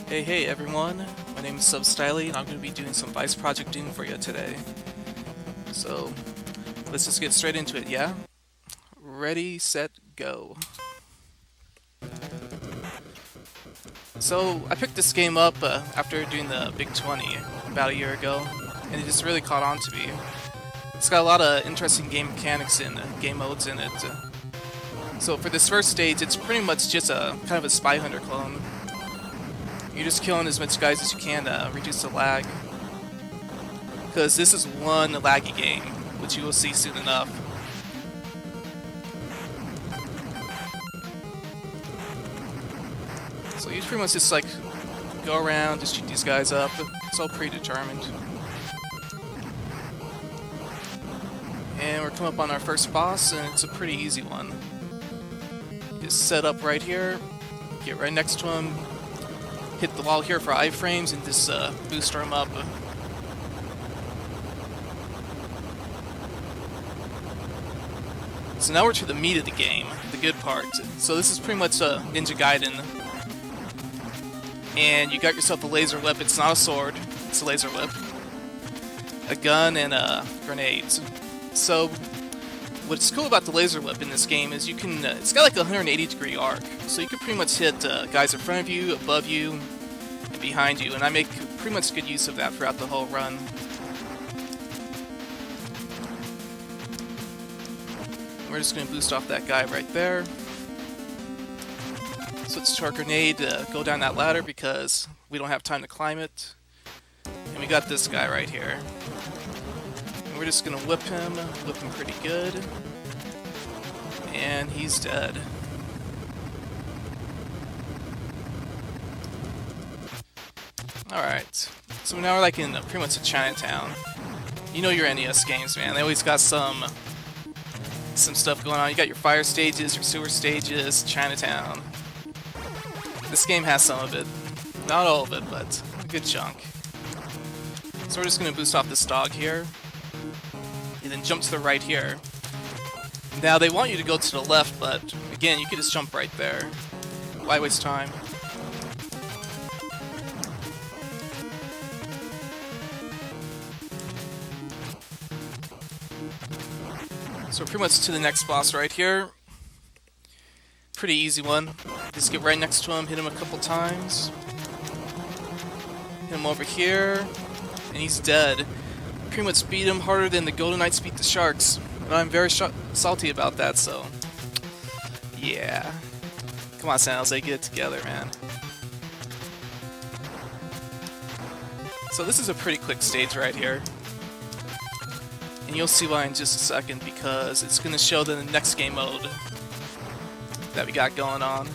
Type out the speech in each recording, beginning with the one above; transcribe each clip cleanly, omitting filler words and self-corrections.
Hey everyone, my name is SubStylee and I'm going to be doing some Vice projecting for you today. So, let's just get straight into it, yeah? Ready, set, go. So, I picked this game up after doing the Big 20 about a year ago, and it just really caught on to me. It's got a lot of interesting game mechanics and game modes in it. So for this first stage, it's pretty much just a kind of a Spy Hunter clone. You're just killing as much guys as you can to reduce the lag. Because this is one laggy game, which you will see soon enough. So you pretty much just like go around, just shoot these guys up. It's all predetermined. And we're coming up on our first boss, and it's a pretty easy one. Just set up right here, get right next to him, hit the wall here for iframes, and just booster him up. So now we're to the meat of the game, the good part. So this is pretty much Ninja Gaiden. And you got yourself a laser whip. It's not a sword, it's a laser whip. A gun and grenades. So what's cool about the laser whip in this game is you can, it's got like a 180-degree arc. So you can pretty much hit guys in front of you, above you, and behind you. And I make pretty much good use of that throughout the whole run. We're just going to boost off that guy right there. Switch to our grenade to go down that ladder because we don't have time to climb it. And we got this guy right here. And we're just going to whip him pretty good. And he's dead. Alright, so now we're like in pretty much a Chinatown. You know your NES games, man. They always got some stuff going on. You got your fire stages, your sewer stages, Chinatown. This game has some of it. Not all of it, but a good chunk. So we're just going to boost off this dog here. And then jump to the right here. Now they want you to go to the left, but again, you can just jump right there. Why waste time? So we're pretty much to the next boss right here. Pretty easy one. Just get right next to him, hit him a couple times. Hit him over here, and he's dead. Pretty much beat him harder than the Golden Knights beat the Sharks. And I'm very salty about that, so... yeah. Come on, San Jose, get it together, man. So this is a pretty quick stage right here. And you'll see why in just a second, because it's going to show the next game mode that we got going on.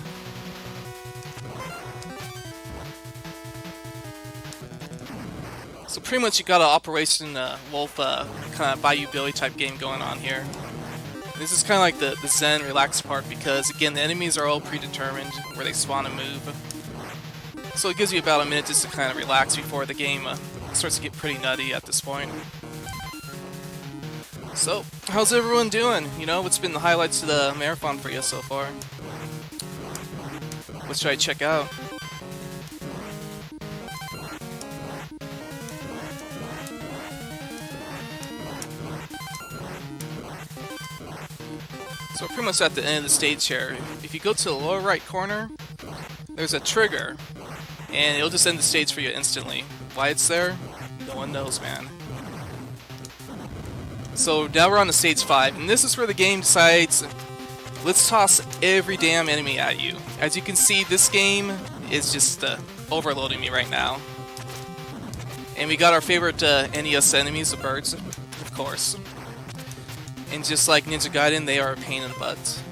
So pretty much you got an Operation Wolf kind of Bayou Billy type game going on here. This is kind of like the zen, relaxed part because, again, the enemies are all predetermined where they spawn and move. So it gives you about a minute just to kind of relax before the game starts to get pretty nutty at this point. So, how's everyone doing? You know, what's been the highlights of the marathon for you so far? What should I check out? So we're pretty much at the end of the stage here. If you go to the lower right corner, there's a trigger, and it'll just end the stage for you instantly. Why it's there? No one knows, man. So now we're on to stage 5, and this is where the game decides, let's toss every damn enemy at you. As you can see, this game is just overloading me right now. And we got our favorite NES enemies, the birds, of course. And just like Ninja Gaiden, they are a pain in the butt.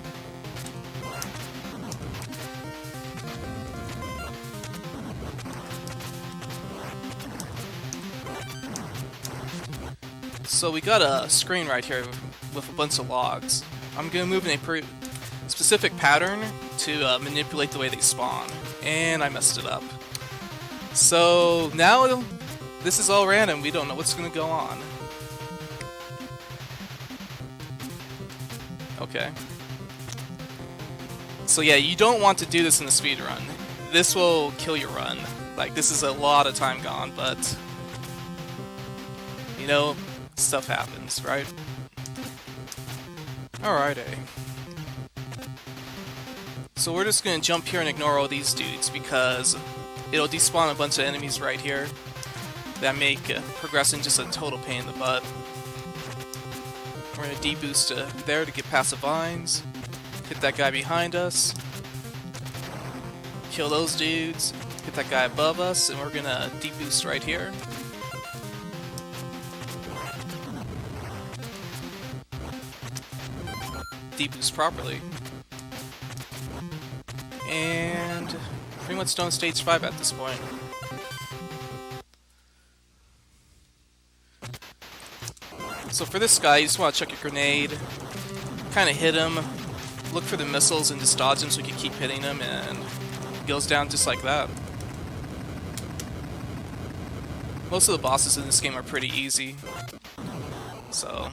So we got a screen right here with a bunch of logs. I'm going to move in a specific pattern to manipulate the way they spawn. And I messed it up. So now this is all random. We don't know what's going to go on. Okay. So yeah, you don't want to do this in the speed run. This will kill your run. Like, this is a lot of time gone, but you know, stuff happens, right? Alrighty. So we're just gonna jump here and ignore all these dudes because it'll despawn a bunch of enemies right here that make progressing just a total pain in the butt. We're gonna deboost there to get past the vines, hit that guy behind us, kill those dudes, hit that guy above us, and we're gonna deboost right here. Deboost properly. And pretty much done stage 5 at this point. So for this guy, you just want to chuck your grenade, kind of hit him, look for the missiles and just dodge him so you can keep hitting him, and it goes down just like that. Most of the bosses in this game are pretty easy, so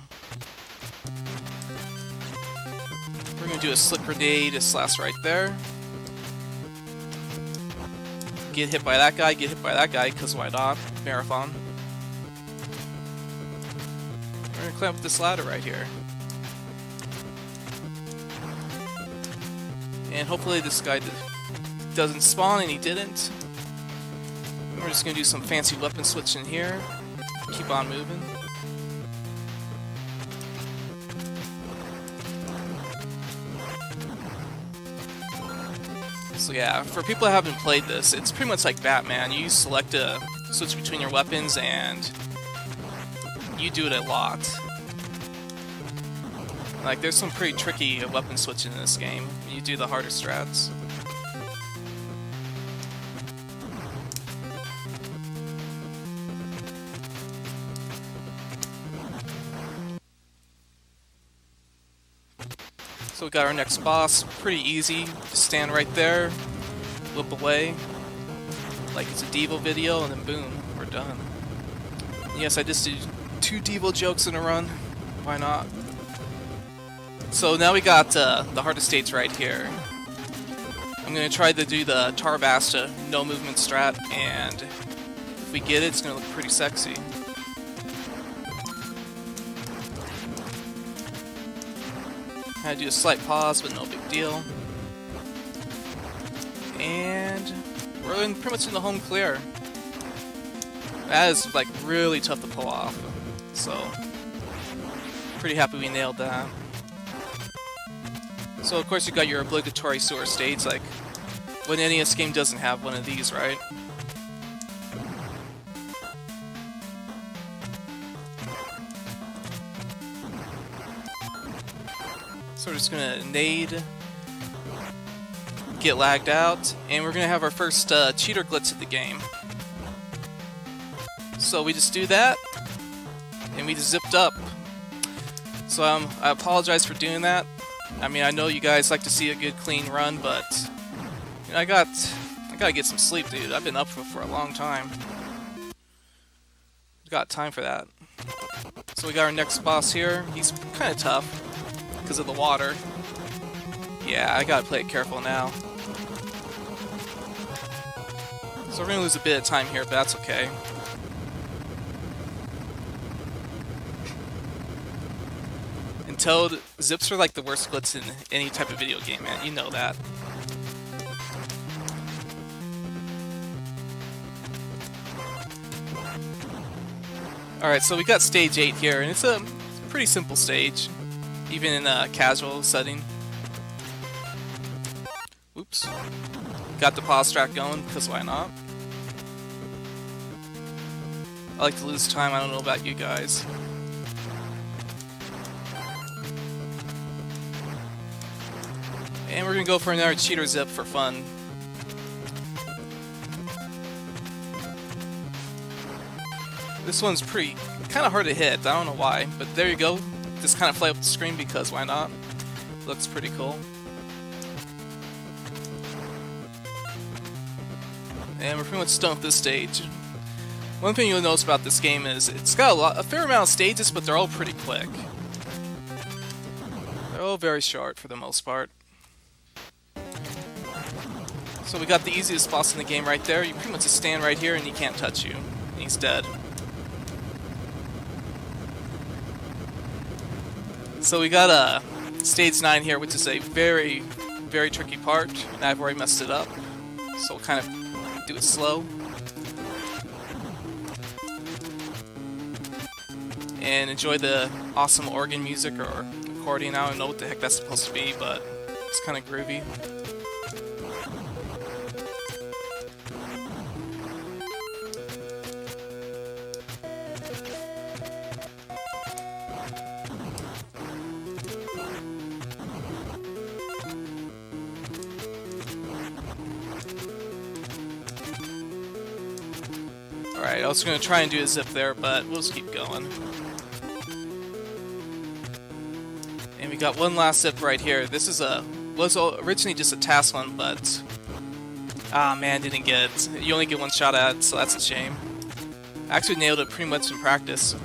we're going to do a slick grenade, a slash right there. Get hit by that guy, because why not? Marathon. We're going to climb up this ladder right here. And hopefully this guy doesn't spawn, and he didn't. And we're just going to do some fancy weapon switching here. Keep on moving. So yeah, for people that haven't played this, it's pretty much like Batman. You select a switch between your weapons and you do it a lot. Like, there's some pretty tricky weapon switching in this game when you do the harder strats. So we got our next boss, pretty easy. Just stand right there, whip away, like it's a Devo video, and then boom, we're done. Yes, I just did 2 Devo jokes in a run. Why not? So now we got the hardest stage right here. I'm going to try to do the Tarbasta no movement strat, and if we get it, it's going to look pretty sexy. I do a slight pause, but no big deal. And we're pretty much in the home clear. That is like really tough to pull off. So pretty happy we nailed that. So of course you got your obligatory sewer stage, like what NES game doesn't have one of these, right? So we're just gonna nade, get lagged out, and we're gonna have our first cheater glitch of the game. So we just do that, and we just zipped up. So I apologize for doing that. I mean, I know you guys like to see a good clean run, but you know, I gotta get some sleep, dude. I've been up for a long time. Got time for that. So we got our next boss here. He's kind of tough because of the water. Yeah, I gotta play it careful now. So we're gonna lose a bit of time here, but that's okay. And Toad, zips are like the worst glitch in any type of video game, man. You know that. Alright, so we got stage 8 here, and it's a pretty simple stage, even in a casual setting. Oops. Got the pause track going, because why not? I like to lose time, I don't know about you guys. And we're gonna go for another cheater zip for fun. This one's kind of hard to hit, I don't know why, but there you go. Just kind of fly up the screen because why not? Looks pretty cool. And we're pretty much done with this stage. One thing you'll notice about this game is it's got a fair amount of stages, but they're all pretty quick. They're all very short for the most part. So we got the easiest boss in the game right there. You pretty much just stand right here and he can't touch you. And he's dead. So we got stage 9 here, which is a very, very tricky part. And I've already messed it up. So we'll kind of do it slow. And enjoy the awesome organ music or accordion. I don't know what the heck that's supposed to be, but it's kind of groovy. Alright, I was going to try and do a zip there, but we'll just keep going. And we got one last zip right here. This is was originally just a task one, but man, didn't get it. You only get one shot at it, so that's a shame. I actually nailed it pretty much in practice.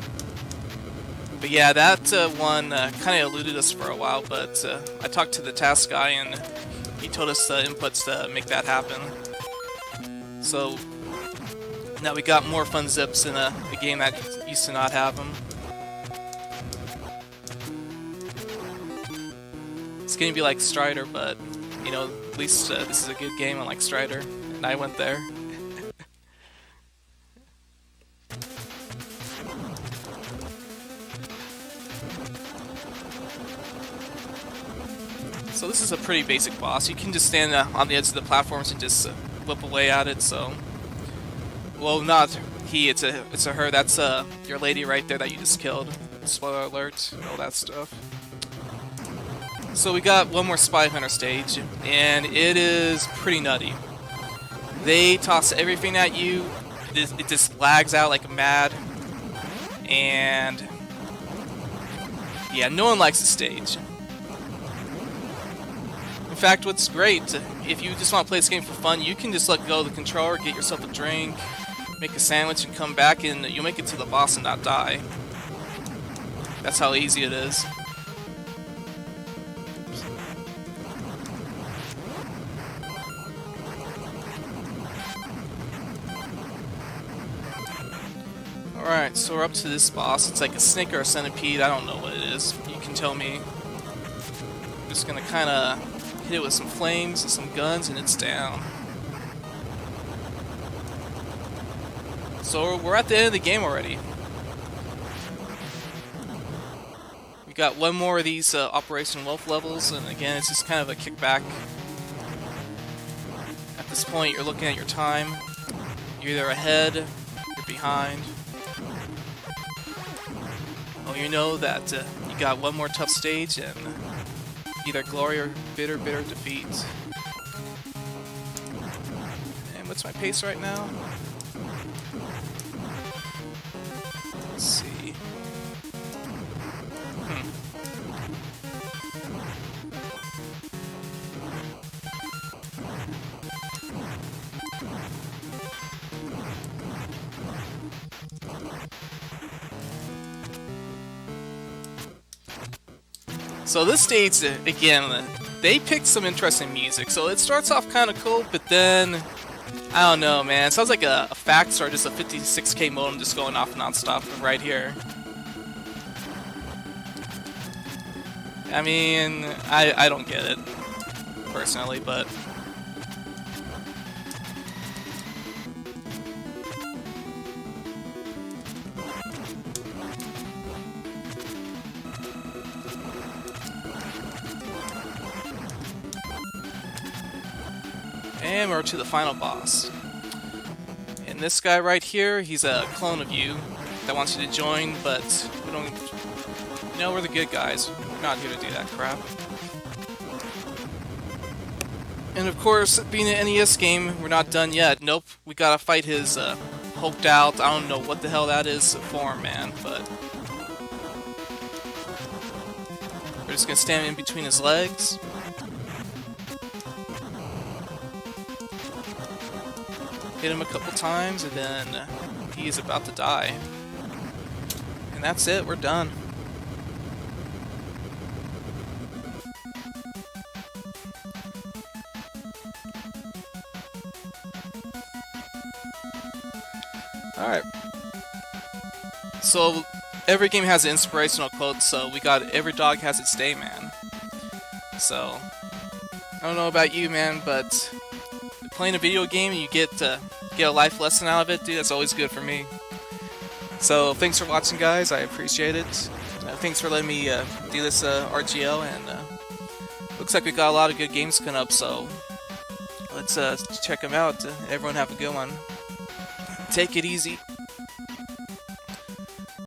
But yeah, that one kind of eluded us for a while, but I talked to the task guy and he told us the inputs to make that happen. So now we got more fun zips in a game that used to not have them. It's gonna be like Strider, but you know, at least this is a good game unlike Strider, and I went there. So this is a pretty basic boss. You can just stand on the edge of the platforms and just whip away at it. So, well, not he. It's a her. That's your lady right there that you just killed. Spoiler alert. All that stuff. So we got one more Spy Hunter stage, and it is pretty nutty. They toss everything at you. It just lags out like mad, and yeah, no one likes the stage. In fact, what's great, if you just want to play this game for fun, you can just let go of the controller, get yourself a drink, make a sandwich, and come back, and you'll make it to the boss and not die. That's how easy it is. Alright, so we're up to this boss. It's like a snake or a centipede. I don't know what it is. You can tell me. I'm just gonna kinda hit it with some flames and some guns, and it's down. So we're at the end of the game already. We got one more of these Operation Wolf levels, and again, it's just kind of a kickback. At this point, you're looking at your time. You're either ahead, you're behind. Well, you know that you got one more tough stage, and either glory or bitter defeat. And what's my pace right now? Let's see. So this stage, again, they picked some interesting music. So it starts off kind of cool, but then, I don't know, man. It sounds like a fax or just a 56K modem just going off non-stop right here. I mean, I don't get it, personally, but... And we're to the final boss. And this guy right here, he's a clone of you that wants you to join, but we don't... You know, we're the good guys. We're not here to do that crap. And of course, being an NES game, we're not done yet. Nope, we gotta fight his hulked out, I don't know what the hell that is form, man, but... We're just gonna stand in between his legs. Hit him a couple times, and then he is about to die. And that's it, we're done. Alright. So, every game has an inspirational quote, so we got every dog has its day, man. So, I don't know about you, man, but playing a video game and you get a life lesson out of it, dude, that's always good for me. So, thanks for watching, guys. I appreciate it. Thanks for letting me do this RGL, and looks like we got a lot of good games coming up, so let's check them out. Everyone have a good one. Take it easy.